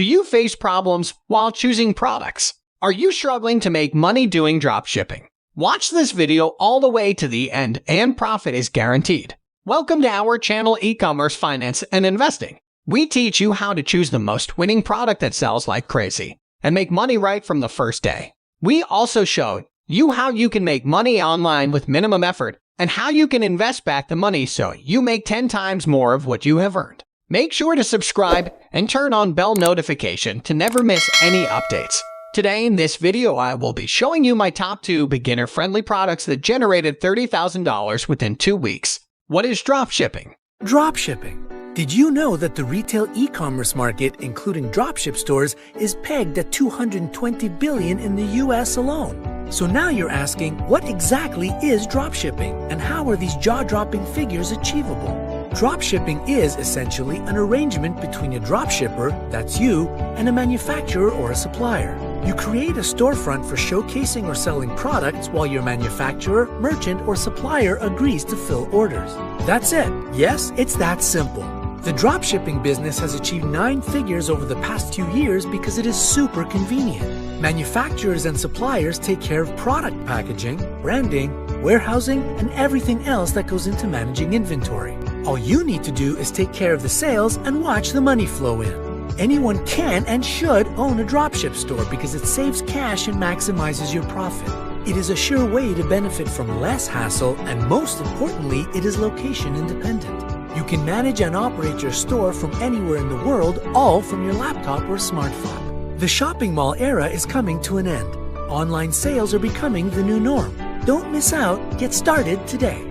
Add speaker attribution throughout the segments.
Speaker 1: Do you face problems while choosing products? Are you struggling to make money doing dropshipping? Watch this video all the way to the end and profit is guaranteed. Welcome to our channel Ecommerce Finance and Investing. We teach you how to choose the most winning product that sells like crazy and make money right from the first day. We also show you how you can make money online with minimum effort and how you can invest back the money so you make 10 times more of what you have earned. Make sure to subscribe and turn on bell notification to never miss any updates. Today in this video, I will be showing you my top 2 beginner-friendly products that generated $30,000 within 2 weeks. What is dropshipping?
Speaker 2: Dropshipping. Did you know that the retail e-commerce market, including dropship stores, is pegged at $220 billion in the US alone? So now you're asking, what exactly is dropshipping and how are these jaw-dropping figures achievable? Dropshipping is essentially an arrangement between a dropshipper, that's you, and a manufacturer or a supplier. You create a storefront for showcasing or selling products while your manufacturer, merchant, or supplier agrees to fill orders. That's it. Yes, it's that simple. The dropshipping business has achieved 9 figures over the past few years because it is super convenient. Manufacturers and suppliers take care of product packaging, branding, warehousing, and everything else that goes into managing inventory. All you need to do is take care of the sales and watch the money flow in. Anyone can and should own a dropship store because it saves cash and maximizes your profit. It is a sure way to benefit from less hassle, and most importantly, it is location independent. You can manage and operate your store from anywhere in the world, all from your laptop or smartphone. The shopping mall era is coming to an end. Online sales are becoming the new norm. Don't miss out. Get started today.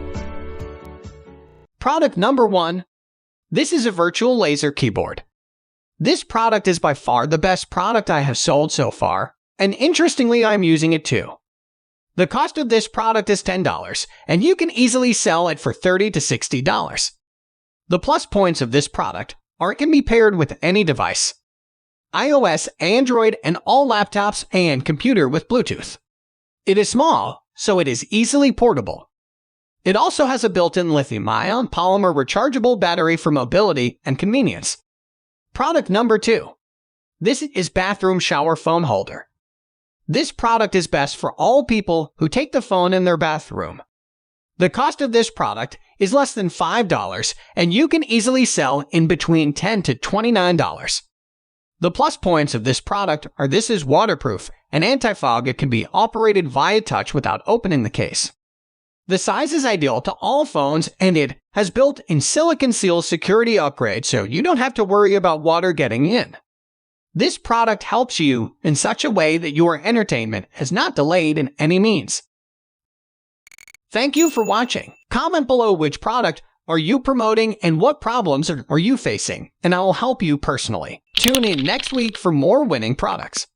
Speaker 1: Product number 1. This is a virtual laser keyboard. This product is by far the best product I have sold so far, and interestingly, I'm using it too. The cost of this product is $10, and you can easily sell it for $30 to $60. The plus points of this product are it can be paired with any device: iOS, Android, and all laptops and computer with Bluetooth. It is small, so it is easily portable. It also has a built-in lithium-ion polymer rechargeable battery for mobility and convenience. Product number 2. This is bathroom shower phone holder. This product is best for all people who take the phone in their bathroom. The cost of this product is less than $5, and you can easily sell in between $10 to $29. The plus points of this product are this is waterproof and anti-fog. It can be operated via touch without opening the case. The size is ideal to all phones, and it has built-in silicone seal security upgrade so you don't have to worry about water getting in. This product helps you in such a way that your entertainment is not delayed in any means. Thank you for watching. Comment below which product are you promoting and what problems are you facing, and I will help you personally. Tune in next week for more winning products.